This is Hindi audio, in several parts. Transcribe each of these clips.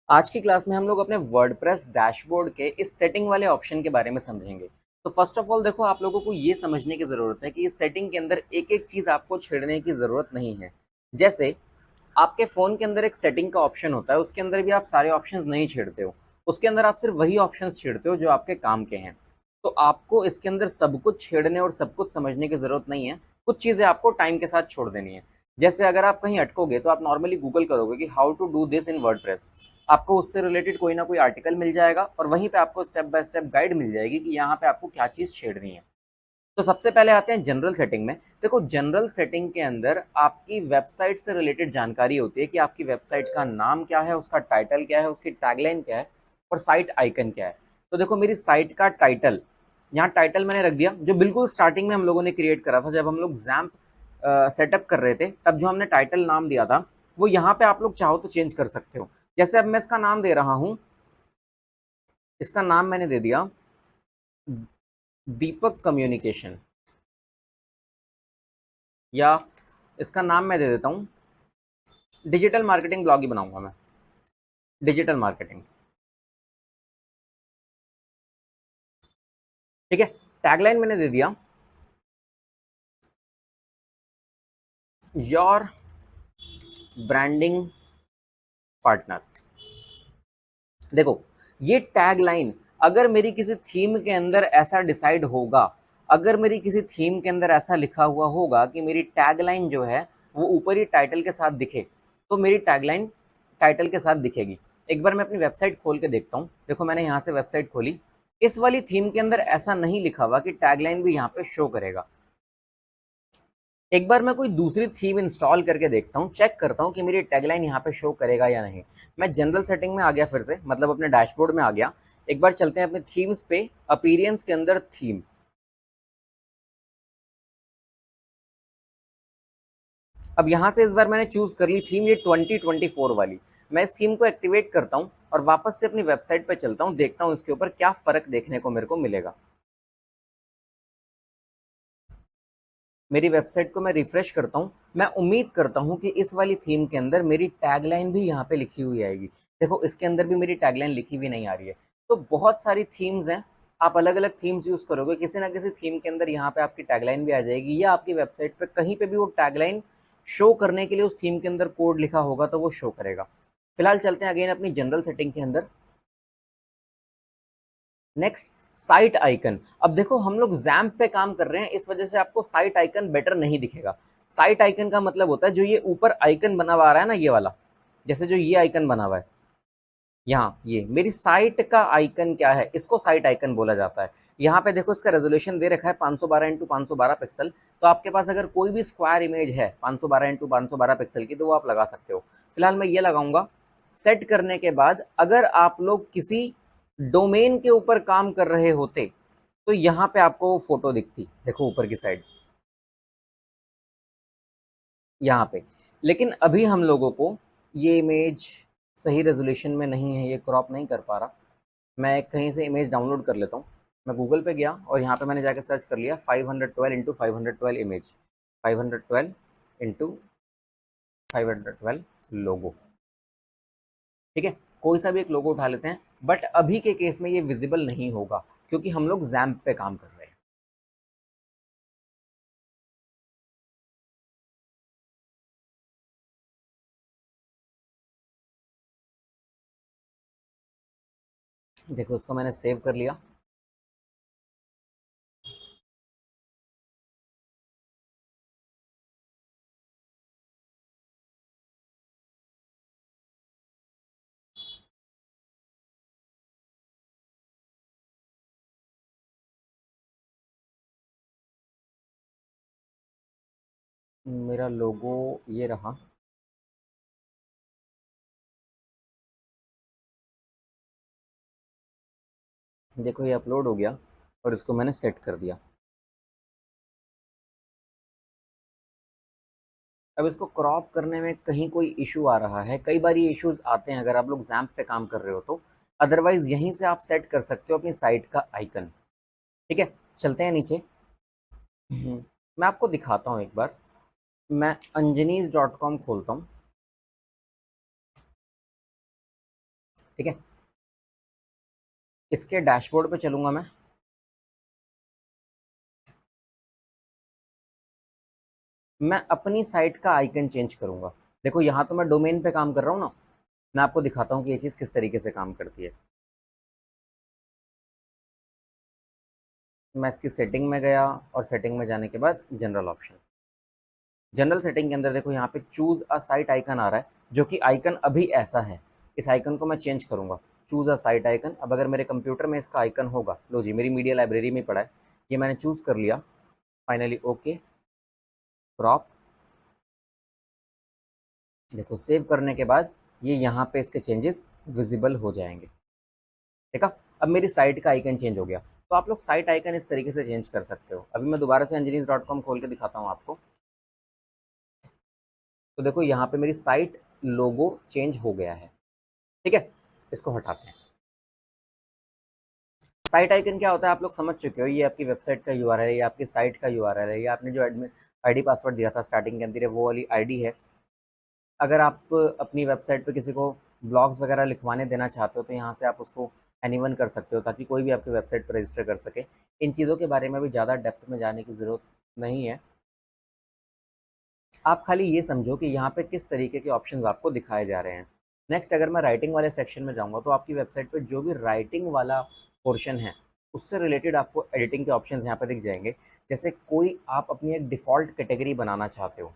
आज की क्लास में हम लोग अपने वर्डप्रेस डैशबोर्ड के इस सेटिंग वाले ऑप्शन के बारे में समझेंगे। तो फर्स्ट ऑफ ऑल देखो, आप लोगों को ये समझने की ज़रूरत है कि इस सेटिंग के अंदर एक एक चीज़ आपको छेड़ने की ज़रूरत नहीं है। जैसे आपके फ़ोन के अंदर एक सेटिंग का ऑप्शन होता है, उसके अंदर भी आप सारे ऑप्शंस नहीं छेड़ते हो। उसके अंदर आप सिर्फ वही ऑप्शंस छेड़ते हो जो आपके काम के हैं। तो आपको इसके अंदर सब कुछ छेड़ने और सब कुछ समझने की ज़रूरत नहीं है। कुछ चीज़ें आपको टाइम के साथ छोड़ देनी है। जैसे अगर आप कहीं अटकोगे तो आप नॉर्मली गूगल करोगे कि how to do this in WordPress. आपको उससे रिलेटेड कोई ना कोई आर्टिकल मिल जाएगा और वहीं पे आपको स्टेप बाय स्टेप गाइड मिल जाएगी कि यहाँ पे आपको क्या चीज़ छेड़नी है। तो सबसे पहले आते हैं जनरल सेटिंग में। देखो, जनरल सेटिंग के अंदर आपकी वेबसाइट से रिलेटेड जानकारी होती है कि आपकी वेबसाइट का नाम क्या है, उसका टाइटल क्या है, उसकी टैगलाइन क्या है और साइट आइकन क्या है। तो देखो, मेरी साइट का टाइटल, यहाँ टाइटल मैंने रख दिया जो बिल्कुल स्टार्टिंग में हम लोगों ने क्रिएट करा था जब हम लोग जैम्प सेटअप कर रहे थे। तब जो हमने टाइटल नाम दिया था वो यहाँ पे आप लोग चाहो तो चेंज कर सकते हो। जैसे अब मैं इसका नाम दे रहा हूँ, इसका नाम मैंने दे दिया दीपक कम्युनिकेशन, या इसका नाम मैं दे देता हूँ डिजिटल मार्केटिंग ब्लॉग ही बनाऊंगा मैं, डिजिटल मार्केटिंग। ठीक है। टैगलाइन मैंने दे दिया योर ब्रांडिंग पार्टनर। देखो, ये टैगलाइन अगर मेरी किसी थीम के अंदर ऐसा डिसाइड होगा, अगर मेरी किसी थीम के अंदर ऐसा लिखा हुआ होगा कि मेरी टैगलाइन जो है वो ऊपर ही टाइटल के साथ दिखे, तो मेरी टैगलाइन टाइटल के साथ दिखेगी। एक बार मैं अपनी वेबसाइट खोल के देखता हूँ। देखो, मैंने यहाँ से वेबसाइट खोली, इस वाली थीम के अंदर ऐसा नहीं लिखा हुआ कि टैगलाइन भी यहाँ पे शो करेगा। एक बार मैं कोई दूसरी थीम इंस्टॉल करके देखता हूँ, चेक करता हूँ कि मेरी टैगलाइन यहाँ पे शो करेगा या नहीं। मैं जनरल सेटिंग में आ गया, फिर से मतलब अपने डैशबोर्ड में आ गया। एक बार चलते हैं अपने थीम्स पे, अपीरियंस के अंदर थीम। अब यहाँ से इस बार मैंने चूज कर ली थीम ये 2024 वाली। मैं इस थीम को एक्टिवेट करता हूँ और वापस से अपनी वेबसाइट पे चलता हूँ, देखता हूँ इसके ऊपर क्या फर्क देखने को मेरे को मिलेगा। मेरी वेबसाइट को मैं रिफ्रेश करता हूँ। मैं उम्मीद करता हूँ कि इस वाली थीम के अंदर मेरी टैगलाइन भी यहाँ पे लिखी हुई आएगी। देखो, इसके अंदर भी मेरी टैगलाइन लिखी हुई नहीं आ रही है। तो बहुत सारी थीम्स हैं, आप अलग अलग थीम्स यूज करोगे, किसी ना किसी थीम के अंदर यहाँ पे आपकी टैगलाइन भी आ जाएगी, या आपकी वेबसाइट पे कहीं पे भी वो टैगलाइन शो करने के लिए उस थीम के अंदर कोड लिखा होगा तो वो शो करेगा। फिलहाल चलते हैं अगेन अपनी जनरल सेटिंग के अंदर। Next, site icon. अब देखो, हम लोग जैम्प पे काम कर रहे हैं, इस वजह से आपको साइट आइकन बेटर नहीं दिखेगा। साइट आइकन का मतलब होता है जो ये ऊपर आइकन बना हुआ आ रहा है ना, ये वाला। जैसे जो ये आइकन बना हुआ है यहाँ, ये मेरी साइट का आइकन क्या है, इसको साइट आइकन बोला जाता है। यहाँ पे देखो, इसका रेजोल्यूशन दे रखा है 512 इंटू 512 पिक्सल। तो आपके पास अगर कोई भी स्क्वायर इमेज है 512 इंटू 512 पिक्सल की, तो वो आप लगा सकते हो। फिलहाल मैं ये लगाऊंगा। सेट करने के बाद अगर आप लोग किसी डोमेन के ऊपर काम कर रहे होते तो यहाँ पे आपको वो फोटो दिखती, देखो ऊपर की साइड, यहाँ पे। लेकिन अभी हम लोगों को ये इमेज सही रेजोल्यूशन में नहीं है, ये क्रॉप नहीं कर पा रहा। मैं कहीं से इमेज डाउनलोड कर लेता हूँ। मैं गूगल पे गया और यहाँ पे मैंने जाकर सर्च कर लिया 512 इंटू 512 इमेज, 512 इंटू 512 लोगो। ठीक है, कोई सा भी एक लोगो उठा लेते हैं। बट अभी के केस में ये विजिबल नहीं होगा क्योंकि हम लोग जैम्प पे काम कर रहे हैं। देखो, इसको मैंने सेव कर लिया। मेरा लोगो ये रहा। देखो, ये अपलोड हो गया और इसको मैंने सेट कर दिया। अब इसको क्रॉप करने में कहीं कोई इशू आ रहा है, कई बार ये इश्यूज आते हैं अगर आप लोग जैम्प पे काम कर रहे हो तो। अदरवाइज यहीं से आप सेट कर सकते हो अपनी साइट का आइकन। ठीक है, चलते हैं नीचे। मैं आपको दिखाता हूँ एक बार। मैं अंजनीज.com खोलता हूँ। ठीक है, इसके डैशबोर्ड पे चलूंगा मैं अपनी साइट का आइकन चेंज करूंगा। देखो यहाँ तो मैं डोमेन पे काम कर रहा हूँ ना, मैं आपको दिखाता हूँ कि ये चीज़ किस तरीके से काम करती है। मैं इसकी सेटिंग में गया और सेटिंग में जाने के बाद जनरल ऑप्शन, जनरल सेटिंग के अंदर देखो यहाँ पे चूज अ साइट आइकन आ रहा है, जो कि आइकन अभी ऐसा है। इस आइकन को मैं चेंज करूंगा, चूज अ साइट आइकन। अब अगर मेरे कंप्यूटर में इसका आइकन होगा, लो जी मेरी मीडिया लाइब्रेरी में पड़ा है, ये मैंने चूज कर लिया, फाइनली ओके, क्रॉप। देखो सेव करने के बाद ये यहाँ पे इसके चेंजेस विजिबल हो जाएंगे। देखा, अब मेरी साइट का आइकन चेंज हो गया। तो आप लोग साइट आइकन इस तरीके से चेंज कर सकते हो। अभी मैं दोबारा से engineers.com खोल के दिखाता हूँ आपको। तो देखो यहाँ पे मेरी साइट लोगो चेंज हो गया है। ठीक है, इसको हटाते हैं। साइट आइकन क्या होता है आप लोग समझ चुके हो, ये आपकी वेबसाइट का यूआरएल है, ये आपकी साइट का यूआरएल है, ये आपने जो एडमिन आईडी पासवर्ड दिया था स्टार्टिंग के अंदर वो वाली आईडी है। अगर आप अपनी वेबसाइट पे किसी को ब्लॉग्स वगैरह लिखवाने देना चाहते हो तो यहाँ से आप उसको एनीवन कर सकते हो, ताकि कोई भी आपकी वेबसाइट पर रजिस्टर कर सके। इन चीज़ों के बारे में भी ज़्यादा डेप्थ में जाने की ज़रूरत नहीं है। आप खाली ये समझो कि यहाँ पे किस तरीके के ऑप्शंस आपको दिखाए जा रहे हैं। नेक्स्ट अगर मैं राइटिंग वाले सेक्शन में जाऊँगा तो आपकी वेबसाइट पे जो भी राइटिंग वाला पोर्शन है उससे रिलेटेड आपको एडिटिंग के ऑप्शंस यहाँ पे दिख जाएंगे। जैसे कोई आप अपनी एक डिफ़ॉल्ट कैटेगरी बनाना चाहते हो,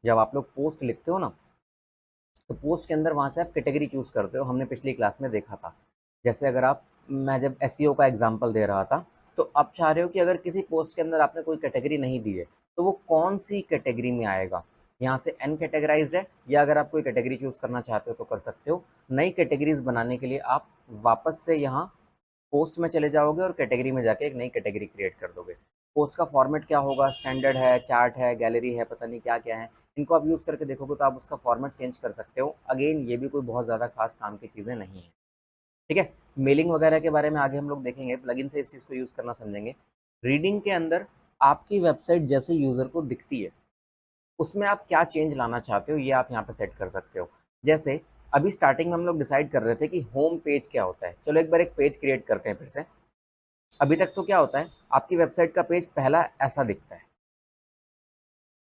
जब आप लोग पोस्ट लिखते हो ना, तो पोस्ट के अंदर वहाँ से आप कैटेगरी चूज़ करते हो, हमने पिछली क्लास में देखा था। जैसे अगर आप, मैं जब एसईओ का एग्जांपल दे रहा था, तो आप चाह रहे हो कि अगर किसी पोस्ट के अंदर आपने कोई कैटेगरी नहीं दी है तो वो कौन सी कैटेगरी में आएगा। यहाँ से एन कैटेगराइज्ड है, या अगर आप कोई कैटेगरी चूज़ करना चाहते हो तो कर सकते हो। नई कैटेगरीज बनाने के लिए आप वापस से यहाँ पोस्ट में चले जाओगे और कैटेगरी में जाके एक नई कैटेगरी क्रिएट कर दोगे। पोस्ट का फॉर्मेट क्या होगा, स्टैंडर्ड है, चार्ट है, गैलरी है, पता नहीं क्या क्या है, इनको आप यूज़ करके देखोगे तो आप उसका फॉर्मेट चेंज कर सकते हो। अगेन ये भी कोई बहुत ज़्यादा खास काम की चीज़ें नहीं है। ठीक है, मेलिंग वगैरह के बारे में आगे हम लोग देखेंगे, प्लगइन से इस चीज़ को यूज़ करना समझेंगे। रीडिंग के अंदर आपकी वेबसाइट जैसे यूज़र को दिखती है उसमें आप क्या चेंज लाना चाहते हो ये आप यहाँ पे सेट कर सकते हो। जैसे अभी स्टार्टिंग में हम लोग डिसाइड कर रहे थे कि होम पेज क्या होता है, चलो एक बार एक पेज क्रिएट करते हैं फिर से। अभी तक तो क्या होता है, आपकी वेबसाइट का पेज पहला ऐसा दिखता है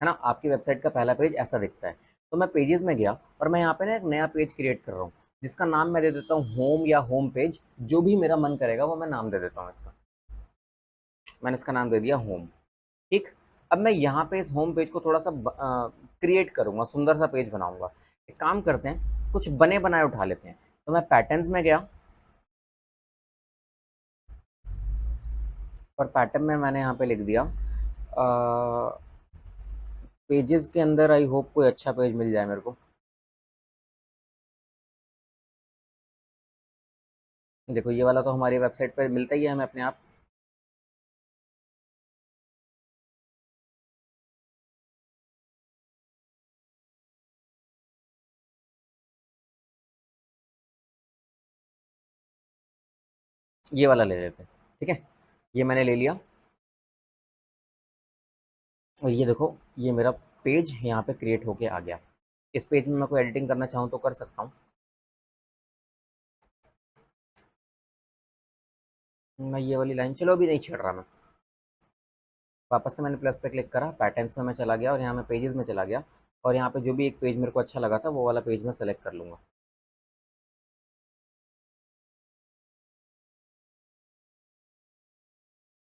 ना, आपकी वेबसाइट का पहला पेज ऐसा दिखता है। तो मैं पेजेस में गया और मैं यहाँ पे ना एक नया पेज क्रिएट कर रहा हूँ, जिसका नाम मैं दे देता हूँ होम या होम पेज, जो भी मेरा मन करेगा वो मैं नाम दे देता हूँ इसका। मैंने इसका नाम दे दिया होम। ठीक, अब मैं यहाँ पे इस होम पेज को थोड़ा सा क्रिएट करूँगा, सुंदर सा पेज बनाऊंगा। एक काम करते हैं, कुछ बने बनाए उठा लेते हैं। तो मैं पैटर्न्स में गया और पैटर्न में मैंने यहाँ पे लिख दिया पेजेस के अंदर, आई होप कोई अच्छा पेज मिल जाए मेरे को। देखो ये वाला तो हमारी वेबसाइट पर मिलता ही है हमें अपने आप। ये वाला ले लेते हैं, ठीक है, ये मैंने ले लिया। और ये देखो ये मेरा पेज यहाँ पे क्रिएट होके आ गया। इस पेज में मैं कोई एडिटिंग करना चाहूँ तो कर सकता हूँ। मैं ये वाली लाइन चलो अभी नहीं छेड़ रहा मैं। वापस से मैंने प्लस पे क्लिक करा, पैटर्न्स में मैं चला गया और यहाँ मैं पेजेस में चला गया, और यहाँ पे जो भी एक पेज मेरे को अच्छा लगा था वो वाला पेज मैं सेलेक्ट कर लूँगा।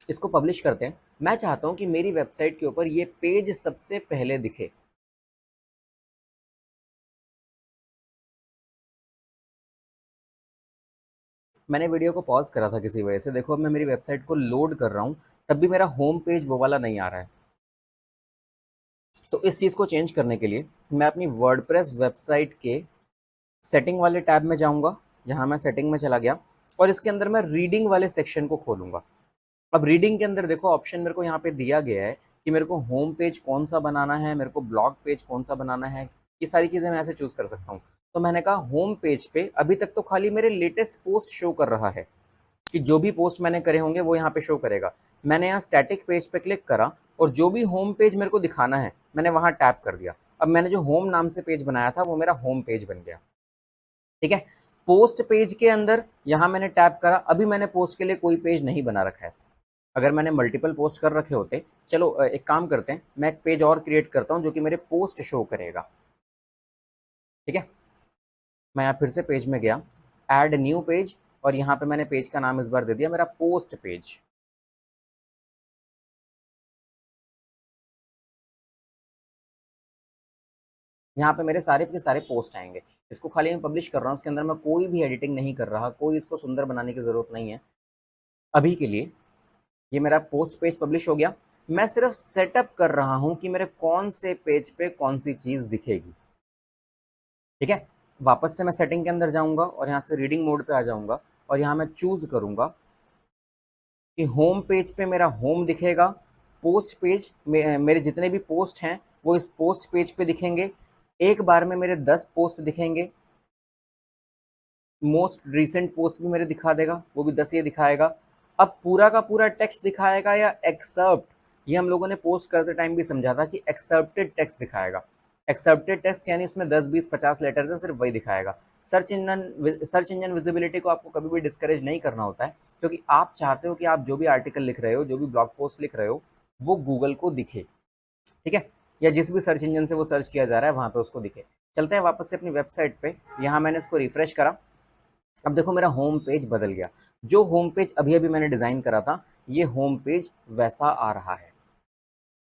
इसको पब्लिश करते हैं। मैं चाहता हूँ कि मेरी वेबसाइट के ऊपर ये पेज सबसे पहले दिखे। मैंने वीडियो को पॉज करा था किसी वजह से, देखो अब मैं मेरी वेबसाइट को लोड कर रहा हूँ, तब भी मेरा होम पेज वो वाला नहीं आ रहा है। तो इस चीज़ को चेंज करने के लिए मैं अपनी वर्डप्रेस वेबसाइट के सेटिंग वाले टैब में जाऊंगा। यहाँ मैं सेटिंग में चला गया और इसके अंदर मैं रीडिंग वाले सेक्शन को खोलूंगा। अब रीडिंग के अंदर देखो ऑप्शन मेरे को यहाँ पे दिया गया है कि मेरे को होम पेज कौन सा बनाना है, मेरे को ब्लॉग पेज कौन सा बनाना है, ये सारी चीज़ें मैं ऐसे चूज़ कर सकता हूँ। तो मैंने कहा होम पेज पे अभी तक तो खाली मेरे लेटेस्ट पोस्ट शो कर रहा है, कि जो भी पोस्ट मैंने करे होंगे वो यहाँ पे शो करेगा। मैंने यहाँ स्टैटिक पेज पे क्लिक करा और जो भी होम पेज मेरे को दिखाना है मैंने वहाँ टैप कर दिया। अब मैंने जो होम नाम से पेज बनाया था वो मेरा होम पेज बन गया। ठीक है, पोस्ट पेज के अंदर यहाँ मैंने टैप करा, अभी मैंने पोस्ट के लिए कोई पेज नहीं बना रखा है। अगर मैंने मल्टीपल पोस्ट कर रखे होते, चलो एक काम करते हैं, मैं एक पेज और क्रिएट करता हूँ जो कि मेरे पोस्ट शो करेगा। ठीक है, मैं यहाँ फिर से पेज में गया, ऐड न्यू पेज, और यहाँ पे मैंने पेज का नाम इस बार दे दिया मेरा पोस्ट पेज। यहाँ पे मेरे सारे के सारे पोस्ट आएंगे। इसको खाली मैं पब्लिश कर रहा हूँ, उसके अंदर मैं कोई भी एडिटिंग नहीं कर रहा, कोई इसको सुंदर बनाने की ज़रूरत नहीं है अभी के लिए। ये मेरा पोस्ट पेज पब्लिश हो गया। मैं सिर्फ सेटअप कर रहा हूँ कि मेरे कौन से पेज पे कौन सी चीज़ दिखेगी। ठीक है, वापस से मैं सेटिंग के अंदर जाऊँगा और यहाँ से रीडिंग मोड पे आ जाऊँगा, और यहाँ मैं चूज़ करूँगा कि होम पेज पे मेरा होम दिखेगा, पोस्ट पेज में मेरे जितने भी पोस्ट हैं वो इस पोस्ट पेज पे दिखेंगे। एक बार में मेरे 10 पोस्ट दिखेंगे। मोस्ट रिसेंट पोस्ट भी मेरे दिखा देगा, वो भी 10 ये दिखाएगा। अब पूरा का पूरा टेक्स्ट दिखाएगा या एक्सेप्ट, ये हम लोगों ने पोस्ट करते टाइम भी समझा था कि एक्सेप्टेड टेक्स्ट दिखाएगा। एक्सेप्टेड टेक्स्ट यानी उसमें 10 20 50 लेटर्स है, सिर्फ वही दिखाएगा। सर्च इंजन विजिबिलिटी को आपको कभी भी डिस्करेज नहीं करना होता है, क्योंकि आप चाहते हो कि आप जो भी आर्टिकल लिख रहे हो, जो भी ब्लॉग पोस्ट लिख रहे हो, वो गूगल को दिखे। ठीक है, या जिस भी सर्च इंजन से वो सर्च किया जा रहा है वहाँ पे उसको दिखे। चलते हैं वापस से अपनी वेबसाइट पे, यहाँ मैंने इसको रिफ्रेश करा। अब देखो मेरा होम पेज बदल गया। जो होम पेज अभी अभी मैंने डिज़ाइन करा था, ये होम पेज वैसा आ रहा है।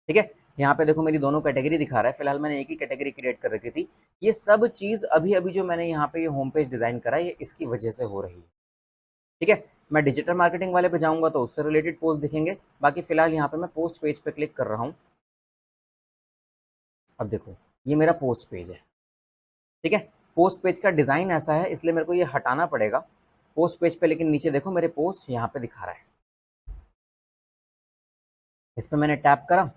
ठीक है, यहाँ पे देखो मेरी दोनों कैटेगरी दिखा रहा है। फिलहाल मैंने एक ही कैटेगरी क्रिएट कर रखी थी। ये सब चीज़ अभी अभी जो मैंने यहाँ पे ये होम पेज डिज़ाइन करा है, ये इसकी वजह से हो रही है। ठीक है, मैं डिजिटल मार्केटिंग वाले पे जाऊँगा तो उससे रिलेटेड पोस्ट दिखेंगे। बाकी फिलहाल यहाँ पे मैं पोस्ट पेज पे क्लिक कर रहा हूँ। अब देखो ये मेरा पोस्ट पेज है। ठीक है, पोस्ट पेज का डिज़ाइन ऐसा है, इसलिए मेरे को ये हटाना पड़ेगा पोस्ट पेज पे। लेकिन नीचे देखो मेरे पोस्ट यहाँ पे दिखा रहा है। इस पर मैंने टैप करा,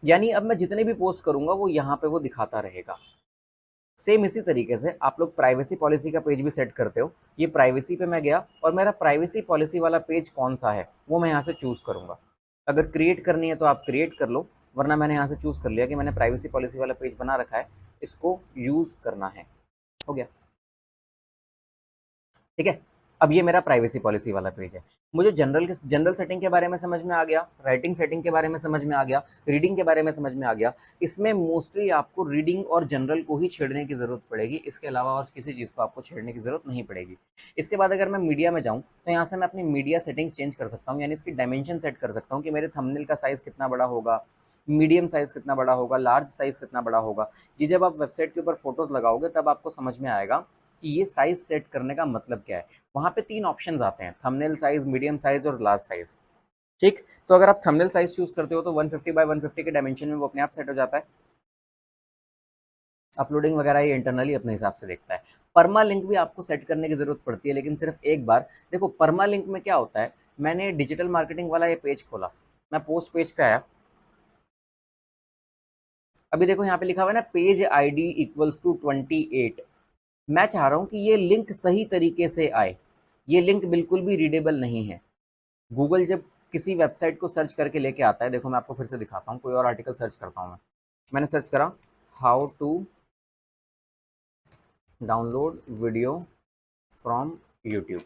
यानी अब मैं जितने भी पोस्ट करूंगा वो यहाँ पे वो दिखाता रहेगा। सेम इसी तरीके से आप लोग प्राइवेसी पॉलिसी का पेज भी सेट करते हो। ये प्राइवेसी पे मैं गया और मेरा प्राइवेसी पॉलिसी वाला पेज कौन सा है वो मैं यहाँ से चूज़ करूँगा। अगर क्रिएट करनी है तो आप क्रिएट कर लो, वरना मैंने यहाँ से चूज़ कर लिया कि मैंने प्राइवेसी पॉलिसी वाला पेज बना रखा है, इसको यूज़ करना है। हो गया। ठीक है, अब ये मेरा प्राइवेसी पॉलिसी वाला पेज है। मुझे जनरल सेटिंग के बारे में समझ में आ गया, राइटिंग सेटिंग के बारे में समझ में आ गया, रीडिंग के बारे में समझ में आ गया। इसमें मोस्टली आपको रीडिंग और जनरल को ही छेड़ने की ज़रूरत पड़ेगी, इसके अलावा और किसी चीज़ को आपको छेड़ने की ज़रूरत नहीं पड़ेगी। इसके बाद अगर मैं मीडिया में जाऊँ तो यहाँ से मैं अपनी मीडिया सेटिंग्स चेंज कर सकता हूँ, यानी इसकी डायमेंशन सेट कर सकता हूँ कि मेरे थंबनेल का साइज़ कितना बड़ा होगा, मीडियम साइज़ कितना बड़ा होगा, लार्ज साइज़ कितना बड़ा होगा। ये जब आप वेबसाइट के ऊपर फोटोज़ लगाओगे तब आपको समझ में आएगा कि ये साइज़ सेट करने का मतलब क्या है। वहाँ पे 3 ऑप्शंस आते हैं, थंबनेल साइज़, मीडियम साइज़ और लार्ज साइज़। ठीक, तो अगर आप थंबनेल साइज़ चूज़ करते हो तो 150 बाय 150 के डायमेंशन में वो अपने आप सेट हो जाता है। अपलोडिंग वगैरह ये इंटरनली अपने हिसाब से देखता है। परमा लिंक भी आपको सेट करने की ज़रूरत पड़ती है, लेकिन सिर्फ एक बार। देखो परमा लिंक में क्या होता है, मैंने डिजिटल मार्केटिंग वाला ये पेज खोला, मैं पोस्ट पेज पे आया। अभी देखो यहाँ पे लिखा हुआ है ना, पेज ID इक्वल्स टू 28। मैं चाह रहा हूँ कि ये लिंक सही तरीके से आए। ये लिंक बिल्कुल भी रीडेबल नहीं है। गूगल जब किसी वेबसाइट को सर्च करके लेके आता है, देखो मैं आपको फिर से दिखाता हूँ, कोई और आर्टिकल सर्च करता हूँ। मैंने सर्च करा how to download video from YouTube.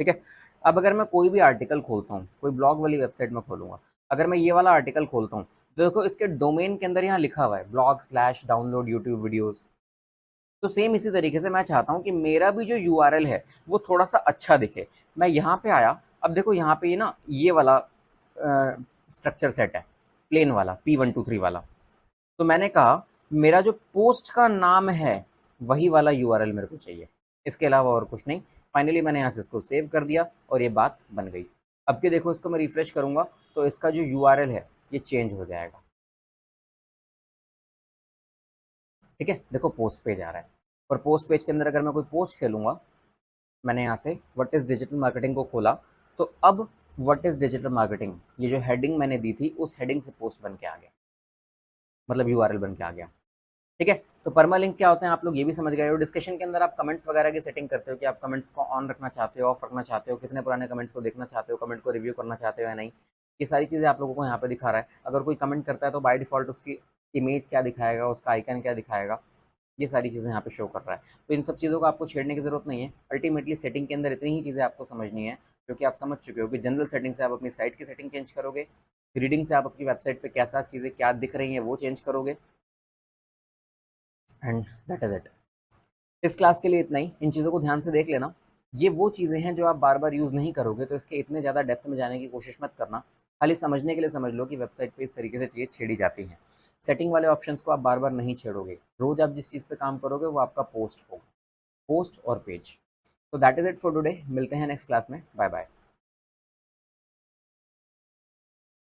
ठीक है, अब अगर मैं कोई भी आर्टिकल खोलता हूँ, कोई ब्लॉग वाली वेबसाइट में खोलूंगा, अगर मैं ये वाला आर्टिकल खोलता हूँ तो देखो इसके डोमेन के अंदर यहाँ लिखा हुआ है blog slash download YouTube videos. तो सेम इसी तरीके से मैं चाहता हूँ कि मेरा भी जो यूआरएल है वो थोड़ा सा अच्छा दिखे। मैं यहाँ पे आया, अब देखो यहाँ पे ये ना ये वाला स्ट्रक्चर सेट है, प्लेन वाला P123 वाला। तो मैंने कहा मेरा जो पोस्ट का नाम है वही वाला यूआरएल मेरे को चाहिए, इसके अलावा और कुछ नहीं। फाइनली मैंने यहाँ से इसको सेव कर दिया और ये बात बन गई। अब के देखो इसको मैं रिफ्रेश करूँगा तो इसका जो यूआरएल है ये चेंज हो जाएगा। ठीक है, देखो पोस्ट पेज आ रहा है, और पोस्ट पेज के अंदर अगर मैं कोई पोस्ट खेलूंगा, मैंने यहाँ से व्हाट इज़ डिजिटल मार्केटिंग को खोला, तो अब व्हाट इज़ डिजिटल मार्केटिंग ये जो हेडिंग मैंने दी थी उस हेडिंग से पोस्ट बन के आ गया, मतलब यूआरएल बन के आ गया। ठीक है, तो परमा लिंक क्या होते हैं आप लोग ये भी समझ गए हो। डिस्कशन के अंदर आप कमेंट्स वगैरह की सेटिंग करते हो कि आप कमेंट्स को ऑन रखना चाहते हो, ऑफ रखना चाहते हो, कितने पुराने कमेंट्स को देखना चाहते हो, कमेंट को रिव्यू करना चाहते हो या नहीं। ये सारी चीज़ें आप लोगों को यहाँ पे दिखा रहा है। अगर कोई कमेंट करता है तो बाय डिफॉल्ट उसकी इमेज क्या दिखाएगा, उसका आइकन क्या दिखाएगा, ये सारी चीज़ें यहाँ पे शो कर रहा है। तो इन सब चीज़ों को आपको छेड़ने की ज़रूरत नहीं है। अल्टीमेटली सेटिंग के अंदर इतनी ही चीज़ें आपको समझनी है जो कि आप समझ चुके हो कि जनरल सेटिंग से आप अपनी साइट की सेटिंग चेंज करोगे, रीडिंग से आप अपनी वेबसाइट पे कैसा चीज़ें क्या दिख रही हैं वो चेंज करोगे, एंड दैट इज़ इट। इस क्लास के लिए इतना ही। इन चीज़ों को ध्यान से देख लेना। ये वो चीज़ें हैं जो आप बार बार यूज़ नहीं करोगे, तो इसके इतने ज़्यादा डेप्थ में जाने की कोशिश मत करना। खाली समझने के लिए समझ लो कि वेबसाइट पे इस तरीके से चीज़ें छेड़ी जाती हैं। सेटिंग वाले ऑप्शंस को आप बार बार नहीं छेड़ोगे। रोज़ आप जिस चीज़ पे काम करोगे वो आपका पोस्ट होगा, पोस्ट और पेज। तो that is it for today. मिलते हैं नेक्स्ट क्लास में। Bye bye.